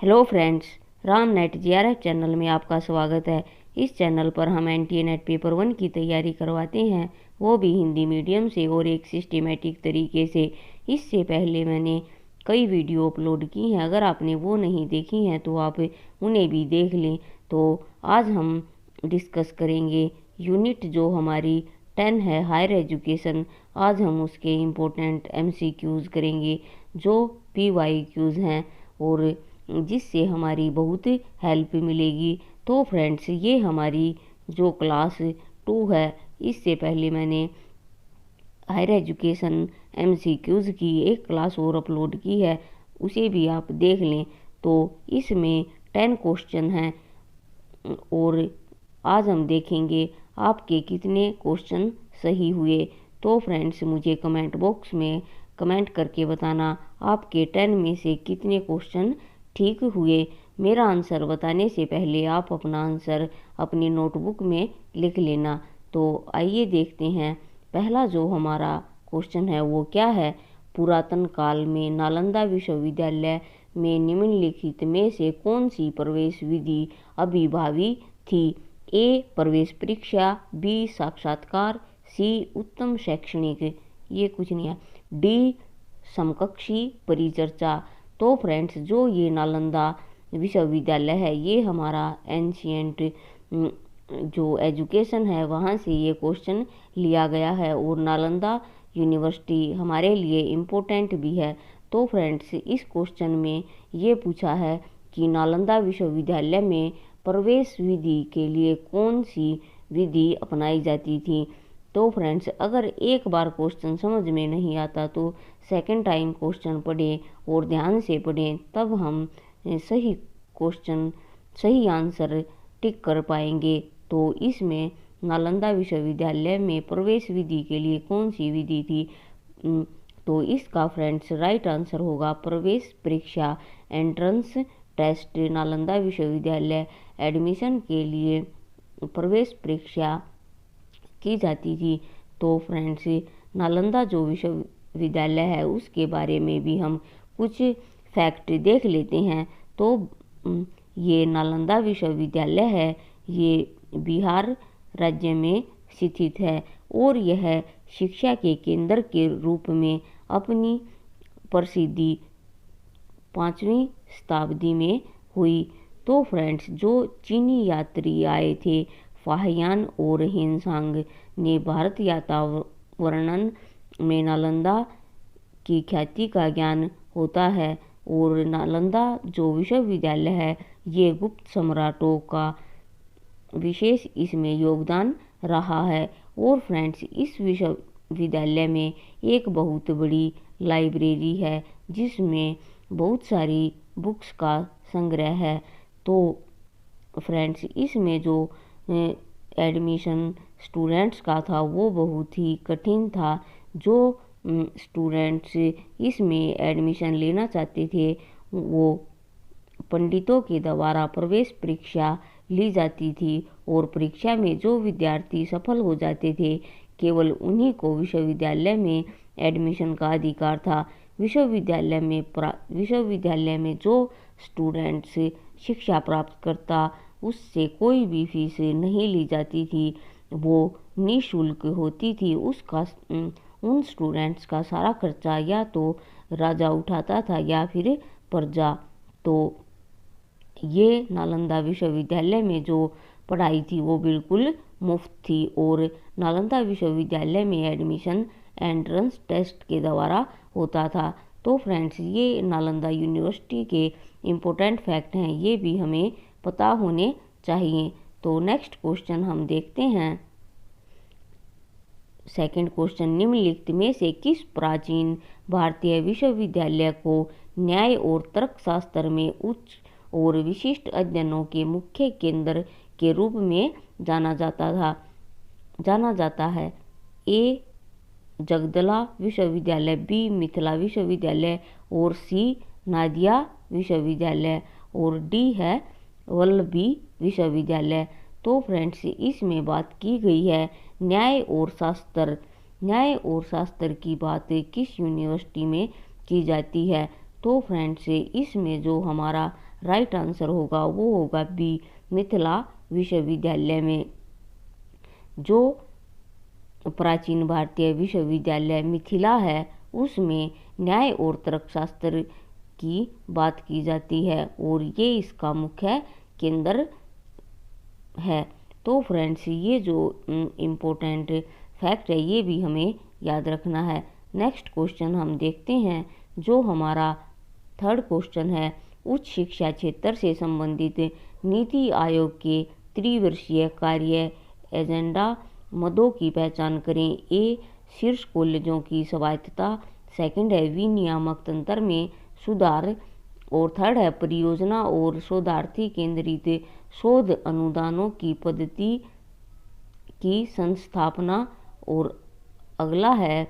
Hello friends, Ram net GRF channel में आपका स्वागत है। इस चैनल पर हम एनटीए नेट पेपर 1 की तैयारी करवाते हैं, वो भी हिंदी मीडियम से और एक सिस्टमेटिक तरीके से। इससे पहले मैंने कई वीडियो अपलोड की हैं, अगर आपने वो नहीं देखी हैं तो आप उन्हें भी देख लें। तो आज हम डिस्कस करेंगे यूनिट जो हमारी 10 है, हायर एजुकेशन। आज हम उसके इम्पोर्टेंट एमसीक्यूज़ करेंगे जो पीवाईक्यूज़ हैं और जिससे हमारी बहुत हेल्प मिलेगी। तो फ्रेंड्स, ये हमारी जो क्लास 2 है, इससे पहले मैंने हायर एजुकेशन एमसीक्यूज़ की एक क्लास और अपलोड की है, उसे भी आप देख लें। तो इसमें 10 क्वेश्चन हैं और आज हम देखेंगे आपके कितने क्वेश्चन सही हुए। तो फ्रेंड्स, मुझे कमेंट बॉक्स में कमेंट करके बताना आपके 10 में से कितने क्वेश्चन ठीक हुए। मेरा आंसर बताने से पहले आप अपना आंसर अपनी नोटबुक में लिख लेना। तो आइए देखते हैं, पहला जो हमारा क्वेश्चन है वो क्या है। पुरातन काल में नालंदा विश्वविद्यालय में निम्नलिखित में से कौन सी प्रवेश विधि अभिभावी थी। ए प्रवेश परीक्षा, बी साक्षात्कार, सी उत्तम शैक्षणिक, ये कुछ नहीं है, डी समकक्षी परिचर्चा। तो फ्रेंड्स, जो ये नालंदा विश्वविद्यालय है, ये हमारा एंशियंट जो एजुकेशन है वहाँ से ये क्वेश्चन लिया गया है और नालंदा यूनिवर्सिटी हमारे लिए इम्पोर्टेंट भी है। तो फ्रेंड्स, इस क्वेश्चन में ये पूछा है कि नालंदा विश्वविद्यालय में प्रवेश विधि के लिए कौन सी विधि अपनाई जाती थी। तो फ्रेंड्स, अगर एक बार क्वेश्चन समझ में नहीं आता तो सेकंड टाइम क्वेश्चन पढ़ें और ध्यान से पढ़ें, तब हम सही क्वेश्चन सही आंसर टिक कर पाएंगे। तो इसमें नालंदा विश्वविद्यालय में प्रवेश विधि के लिए कौन सी विधि थी, तो इसका फ्रेंड्स राइट आंसर होगा प्रवेश परीक्षा, एंट्रेंस टेस्ट। नालंदा विश्वविद्यालय एडमिशन के लिए प्रवेश परीक्षा की जाती थी। तो फ्रेंड्स, नालंदा जो विश्वविद्यालय है उसके बारे में भी हम कुछ फैक्ट देख लेते हैं। तो ये नालंदा विश्वविद्यालय है, ये बिहार राज्य में स्थित है और यह शिक्षा के केंद्र के रूप में अपनी प्रसिद्धि 5वीं शताब्दी में हुई। तो फ्रेंड्स, जो चीनी यात्री आए थे फाहियान और हिनसांग ने भारत वातावरण में नालंदा की ख्याति का ज्ञान होता है और नालंदा जो विश्वविद्यालय है, ये गुप्त सम्राटों का विशेष इसमें योगदान रहा है। और फ्रेंड्स, इस विश्वविद्यालय में एक बहुत बड़ी लाइब्रेरी है जिसमें बहुत सारी बुक्स का संग्रह है। तो फ्रेंड्स, इसमें जो एडमिशन स्टूडेंट्स का था वो बहुत ही कठिन था। जो स्टूडेंट्स इसमें एडमिशन लेना चाहते थे वो पंडितों के द्वारा प्रवेश परीक्षा ली जाती थी और परीक्षा में जो विद्यार्थी सफल हो जाते थे, केवल उन्हीं को विश्वविद्यालय में एडमिशन का अधिकार था। विश्वविद्यालय में जो स्टूडेंट्स शिक्षा प्राप्त करता उससे कोई भी फीस नहीं ली जाती थी, वो निःशुल्क होती थी। उन स्टूडेंट्स का सारा खर्चा या तो राजा उठाता था या फिर प्रजा। तो ये नालंदा विश्वविद्यालय में जो पढ़ाई थी वो बिल्कुल मुफ्त थी और नालंदा विश्वविद्यालय में एडमिशन एंट्रेंस टेस्ट के द्वारा होता था। तो फ्रेंड्स, ये नालंदा यूनिवर्सिटी के इम्पोर्टेंट फैक्ट हैं, ये भी हमें पता होने चाहिए। तो नेक्स्ट क्वेश्चन हम देखते हैं। सेकंड क्वेश्चन, निम्नलिखित में से किस प्राचीन भारतीय विश्वविद्यालय को न्याय और तर्कशास्त्र में उच्च और विशिष्ट अध्ययनों के मुख्य केंद्र के रूप में जाना जाता है। ए जगदला विश्वविद्यालय, बी मिथिला विश्वविद्यालय और सी नादिया विश्वविद्यालय और डी है वल्लभी विश्वविद्यालय। तो फ्रेंड्स, इसमें बात की गई है न्याय और शास्त्र की बात किस यूनिवर्सिटी में की जाती है। तो फ्रेंड्स इसमें जो हमारा राइट आंसर होगा वो होगा बी, मिथिला विश्वविद्यालय में। जो प्राचीन भारतीय विश्वविद्यालय मिथिला है उसमें न्याय और तर्कशास्त्र की बात की जाती है और ये इसका मुख्य केंद्र है। तो फ्रेंड्स ये जो इम्पोर्टेंट फैक्ट है ये भी हमें याद रखना है। नेक्स्ट क्वेश्चन हम देखते हैं, जो हमारा थर्ड क्वेश्चन है, उच्च शिक्षा क्षेत्र से संबंधित नीति आयोग के त्रिवर्षीय कार्य एजेंडा मदों की पहचान करें। ए, शीर्ष कॉलेजों की स्वायत्तता, सेकंड है विनियामक तंत्र में सुधार और थर्ड है परियोजना और शोधार्थी केंद्रित शोध अनुदानों की पद्धति की संस्थापना और अगला है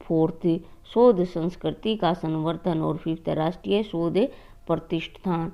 फोर्थ, शोध संस्कृति का संवर्धन और फिफ्थ राष्ट्रीय शोध प्रतिष्ठान।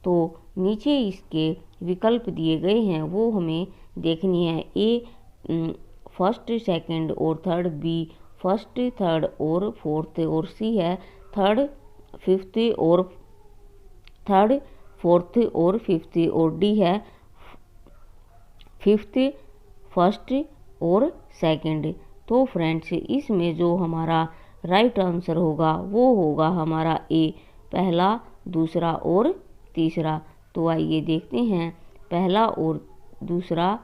तो नीचे इसके विकल्प दिए गए हैं वो हमें देखनी है। ए फर्स्ट, सेकंड और थर्ड, बी फर्स्ट, थर्ड और फोर्थ, और सी है थर्ड, फिफ्थ और थर्ड, फोर्थ और फिफ्थ, और डी है फिफ्थ, फर्स्ट और सेकंड। तो फ्रेंड्स इसमें जो हमारा राइट आंसर होगा वो होगा हमारा ए, पहला, दूसरा और तीसरा। तो आइए देखते हैं पहला और दूसरा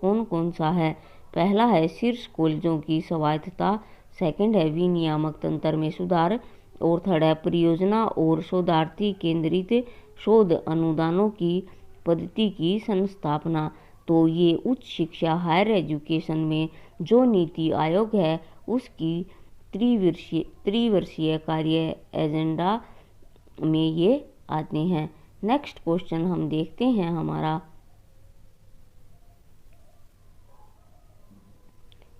कौन कौन सा है। पहला है शीर्ष कॉलेजों की स्वायत्तता, सेकंड है विनियामक तंत्र में सुधार और थर्ड है परियोजना और शोधार्थी केंद्रित शोध अनुदानों की पद्धति की संस्थापना। तो ये उच्च शिक्षा हायर एजुकेशन में जो नीति आयोग है उसकी त्रिवर्षीय कार्य एजेंडा में ये आते हैं। नेक्स्ट क्वेश्चन हम देखते हैं हमारा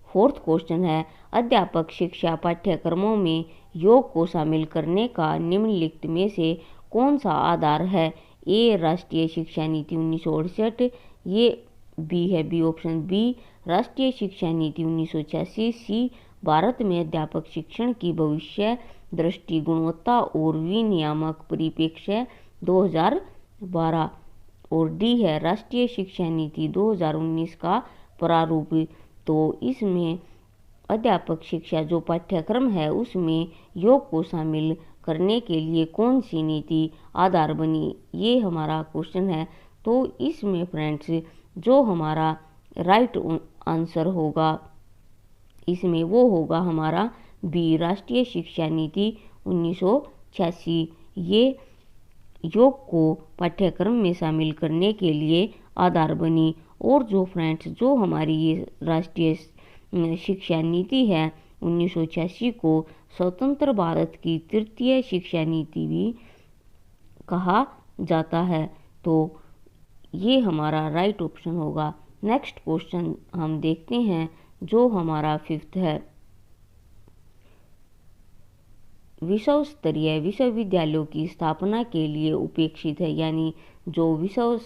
फोर्थ क्वेश्चन है, अध्यापक शिक्षा पाठ्यक्रमों में योग को शामिल करने का निम्नलिखित में से कौन सा आधार है। ए, राष्ट्रीय शिक्षा नीति 1968, ये बी है, बी ऑप्शन बी राष्ट्रीय शिक्षा नीति 1986, सी भारत में अध्यापक शिक्षण की भविष्य दृष्टि गुणवत्ता और विनियामक परिप्रेक्ष्य 2012, और डी है राष्ट्रीय शिक्षा नीति 2019 का प्रारूप। तो इसमें अध्यापक शिक्षा जो पाठ्यक्रम है उसमें योग को शामिल करने के लिए कौन सी नीति आधार बनी, ये हमारा क्वेश्चन है। तो इसमें फ्रेंड्स जो हमारा राइट आंसर होगा इसमें वो होगा हमारा बी, राष्ट्रीय शिक्षा नीति 1986। ये योग को पाठ्यक्रम में शामिल करने के लिए आधार बनी। और जो फ्रेंड्स जो हमारी ये राष्ट्रीय शिक्षा नीति है 1986 को स्वतंत्र भारत की तृतीय शिक्षा नीति भी कहा जाता है। तो ये हमारा राइट ऑप्शन होगा। नेक्स्ट क्वेश्चन हम देखते हैं जो हमारा फिफ्थ है, विश्व स्तरीय विश्वविद्यालयों की स्थापना के लिए उपेक्षित है, यानी जो विश्व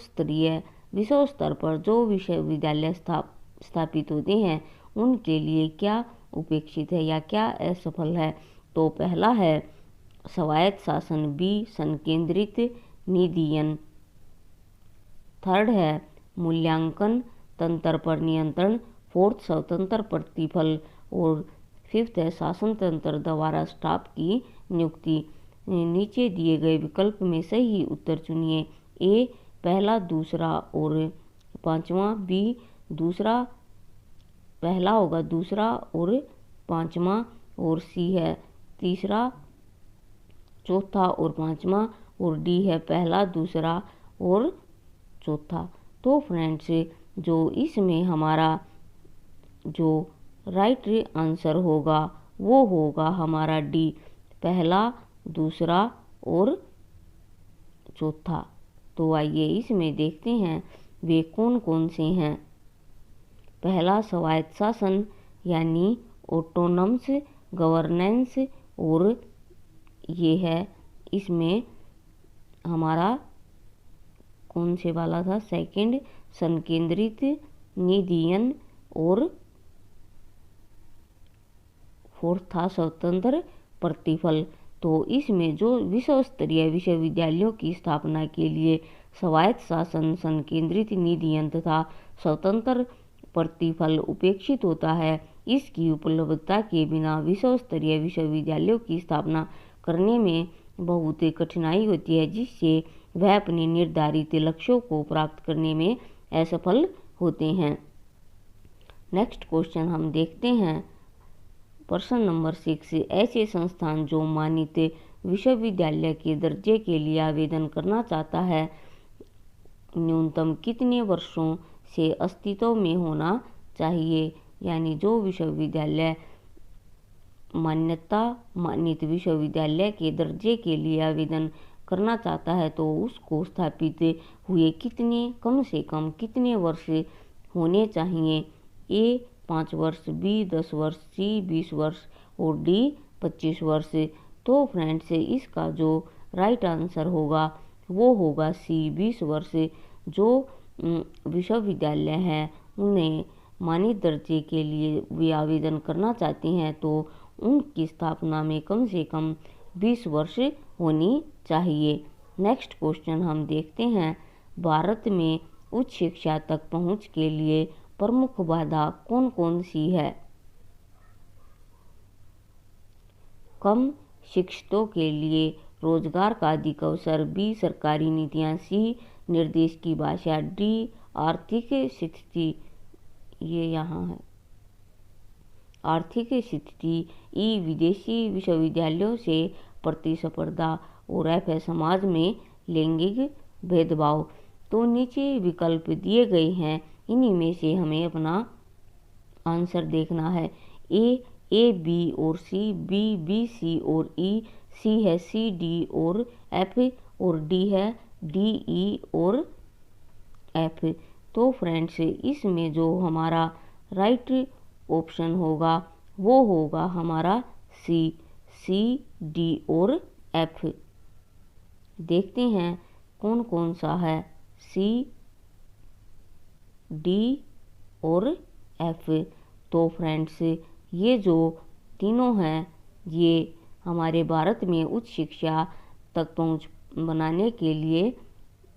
स्तर पर जो विश्वविद्यालय स्थापित होते हैं उनके लिए क्या उपेक्षित है या क्या असफल है। तो पहला है स्वायत्त शासन, बी संकेंद्रित निधियन, थर्ड है मूल्यांकन तंत्र पर नियंत्रण, फोर्थ स्वतंत्र प्रतिफल, और फिफ्थ है शासन तंत्र द्वारा स्टाफ की नियुक्ति। नीचे दिए गए विकल्प में सही उत्तर चुनिए। ए, पहला, दूसरा और पांचवा, बी दूसरा, पहला होगा दूसरा और पांचवा, और सी है तीसरा, चौथा और पांचवा, और डी है पहला, दूसरा और चौथा। तो फ्रेंड्स जो इसमें हमारा जो राइट आंसर होगा वो होगा हमारा डी, पहला, दूसरा और चौथा। तो आइए इसमें देखते हैं वे कौन कौन से हैं। पहला स्वायत्त शासन यानी ऑटोनमस गवर्नेंस, और ये है इसमें हमारा कौन से वाला था, सेकंड संकेंद्रित निधियन, और फोर्थ था स्वतंत्र प्रतिफल। तो इसमें जो विश्व स्तरीय विश्वविद्यालयों की स्थापना के लिए स्वायत्त शासन, संकेंद्रित निधि तथा स्वतंत्र प्रतिफल उपेक्षित होता है, इसकी उपलब्धता के बिना विश्व स्तरीय विश्वविद्यालयों की स्थापना करने में बहुत कठिनाई होती है, जिससे वह अपने निर्धारित लक्ष्यों को प्राप्त करने में असफल होते हैं। नेक्स्ट क्वेश्चन हम देखते हैं प्रश्न नंबर 6। ऐसे संस्थान जो मानित विश्वविद्यालय के दर्जे के लिए आवेदन करना चाहता है, न्यूनतम कितने वर्षों से अस्तित्व में होना चाहिए? यानी जो विश्वविद्यालय मान्यता विश्वविद्यालय के दर्जे के लिए आवेदन करना चाहता है तो उसको स्थापित हुए कम से कम कितने वर्ष होने चाहिए? ए 5 वर्ष, बी 10 वर्ष, सी 20 वर्ष और डी 25 वर्ष। तो फ्रेंड्स, इसका जो राइट आंसर होगा वो होगा सी 20 वर्ष। जो विश्वविद्यालय हैं उन्हें मानित दर्जे के लिए वे आवेदन करना चाहते हैं तो उनकी स्थापना में कम से कम 20 वर्ष होनी चाहिए। नेक्स्ट क्वेश्चन हम देखते हैं, भारत में उच्च शिक्षा तक पहुंच के लिए प्रमुख बाधा कौन कौन सी है? कम शिक्षितों के लिए रोजगार का अधिक अवसर, बी सरकारी नीतियां, सी निर्देश की भाषा, डी आर्थिक स्थिति, ये यहाँ है आर्थिक स्थिति, ई विदेशी विश्वविद्यालयों से प्रतिस्पर्धा और एफ समाज में लैंगिक भेदभाव। तो नीचे विकल्प दिए गए हैं, इन्हीं में से हमें अपना आंसर देखना है। ए बी और सी, बी सी और ई, सी है सी डी और एफ और डी है डी ई और एफ। तो फ्रेंड्स, इसमें जो हमारा राइट ऑप्शन होगा वो होगा हमारा सी डी और एफ। देखते हैं कौन कौन सा है सी डी और एफ। तो फ्रेंड्स, ये जो तीनों हैं ये हमारे भारत में उच्च शिक्षा तक पहुंच बनाने के लिए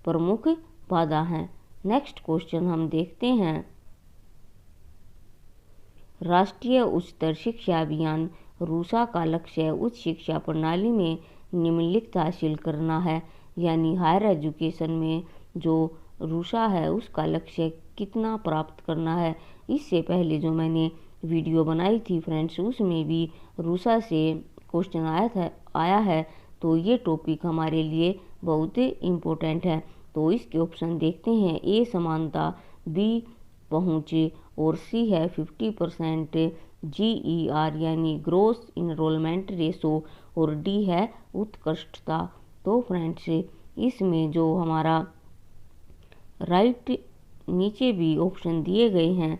प्रमुख बाधा हैं। नेक्स्ट क्वेश्चन हम देखते हैं, राष्ट्रीय उच्चतर शिक्षा अभियान रूसा का लक्ष्य उच्च शिक्षा प्रणाली में निम्नलिखित हासिल करना है। यानी हायर एजुकेशन में जो रूसा है उसका लक्ष्य कितना प्राप्त करना है। इससे पहले जो मैंने वीडियो बनाई थी फ्रेंड्स, उसमें भी रूसा से क्वेश्चन आया है तो ये टॉपिक हमारे लिए बहुत इम्पोर्टेंट है। तो इसके ऑप्शन देखते हैं, ए समानता, बी पहुँच और सी है 50% GER यानी ग्रोस इनरोलमेंट रेशो और डी है उत्कृष्टता। तो फ्रेंड्स, इसमें जो हमारा राइट नीचे भी ऑप्शन दिए गए हैं,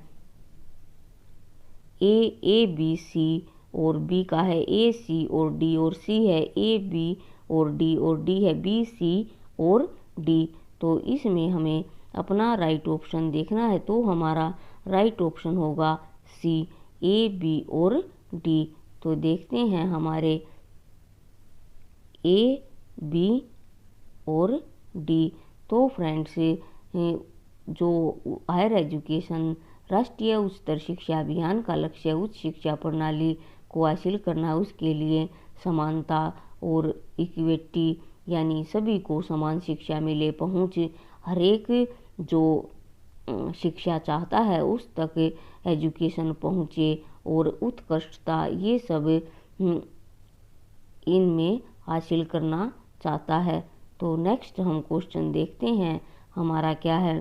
ए बी सी और बी का है ए सी और डी और सी है ए बी और डी है बी सी और डी। तो इसमें हमें अपना राइट ऑप्शन देखना है तो हमारा राइट ऑप्शन होगा सी ए बी और डी। तो देखते हैं हमारे ए बी और डी। तो फ्रेंड्स, जो हायर एजुकेशन राष्ट्रीय उच्चतर शिक्षा अभियान का लक्ष्य उच्च शिक्षा प्रणाली को हासिल करना, उसके लिए समानता और इक्विटी यानी सभी को समान शिक्षा मिले, पहुँच, हर एक जो शिक्षा चाहता है उस तक एजुकेशन पहुँचे और उत्कृष्टता, ये सब इनमें हासिल करना चाहता है। तो नेक्स्ट हम क्वेश्चन देखते हैं, हमारा क्या है,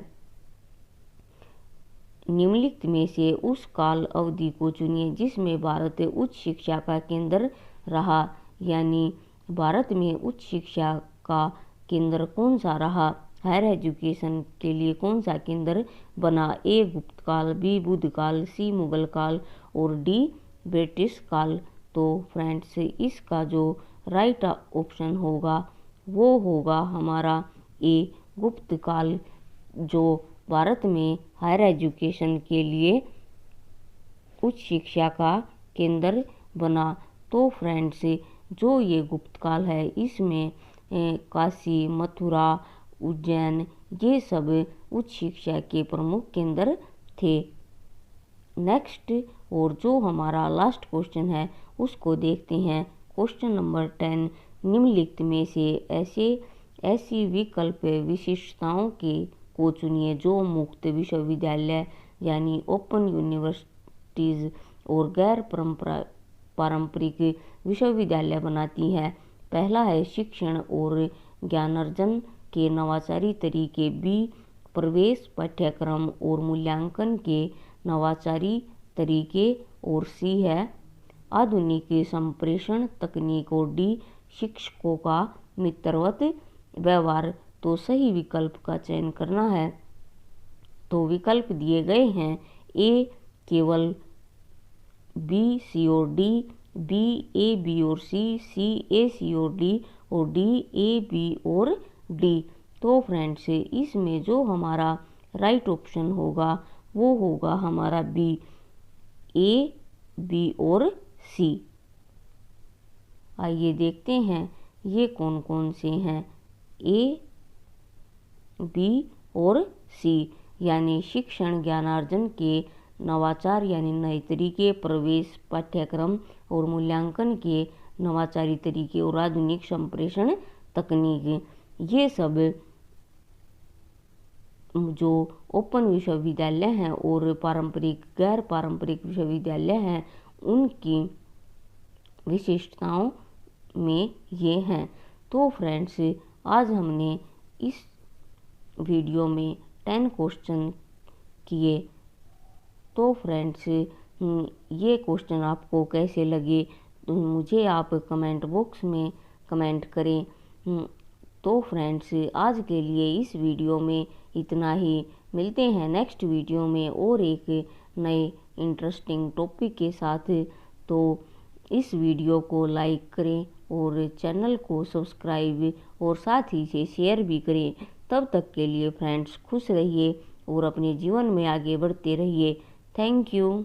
निम्नलिखित में से उस काल अवधि को चुनिए जिसमें भारत उच्च शिक्षा का केंद्र रहा। यानी भारत में उच्च शिक्षा का केंद्र कौन सा रहा, हायर एजुकेशन के लिए कौन सा केंद्र बना? ए गुप्त काल, बी बुद्ध काल, सी मुगल काल और डी ब्रिटिश काल। तो फ्रेंड्स, इसका जो राइट ऑप्शन होगा वो होगा हमारा ए गुप्त काल, जो भारत में हायर एजुकेशन के लिए उच्च शिक्षा का केंद्र बना। तो फ्रेंड्स, जो ये गुप्त काल है इसमें काशी, मथुरा, उज्जैन ये सब उच्च शिक्षा के प्रमुख केंद्र थे। नेक्स्ट और जो हमारा लास्ट क्वेश्चन है उसको देखते हैं। क्वेश्चन नंबर 10, निम्नलिखित में से ऐसी विकल्प विशिष्टताओं को चुनिए जो मुक्त विश्वविद्यालय यानी ओपन यूनिवर्सिटीज और गैर पारंपरिक विश्वविद्यालय बनाती है। पहला है शिक्षण और ज्ञानार्जन के नवाचारी तरीके, बी प्रवेश पाठ्यक्रम और मूल्यांकन के नवाचारी तरीके, और सी है आधुनिक संप्रेषण तकनीक, और डी शिक्षकों का मित्रवत व्यवहार। तो सही विकल्प का चयन करना है। तो विकल्प दिए गए हैं ए केवल बी, सी और डी, बी ए बी और सी, सी ए सी और डी, और डी ए बी और डी। तो फ्रेंड्स इसमें जो हमारा राइट ऑप्शन होगा वो होगा हमारा बी, ए बी और सी। आइए देखते हैं ये कौन कौन से हैं। ए बी और सी यानी शिक्षण ज्ञानार्जन के नवाचार यानी नए तरीके, प्रवेश पाठ्यक्रम और मूल्यांकन के नवाचारी तरीके, और आधुनिक संप्रेषण तकनीक, ये सब जो ओपन विश्वविद्यालय हैं और पारंपरिक गैर पारंपरिक विश्वविद्यालय हैं उनकी विशिष्टताओं में ये हैं। तो फ्रेंड्स आज हमने इस वीडियो में 10 क्वेश्चन किए। तो फ्रेंड्स ये क्वेश्चन आपको कैसे लगे तो मुझे आप कमेंट बॉक्स में कमेंट करें। तो फ्रेंड्स आज के लिए इस वीडियो में इतना ही। मिलते हैं नेक्स्ट वीडियो में और एक नए इंटरेस्टिंग टॉपिक के साथ। तो इस वीडियो को लाइक करें और चैनल को सब्सक्राइब और साथ ही से शेयर भी करें। तब तक के लिए फ्रेंड्स खुश रहिए और अपने जीवन में आगे बढ़ते रहिए। Thank you.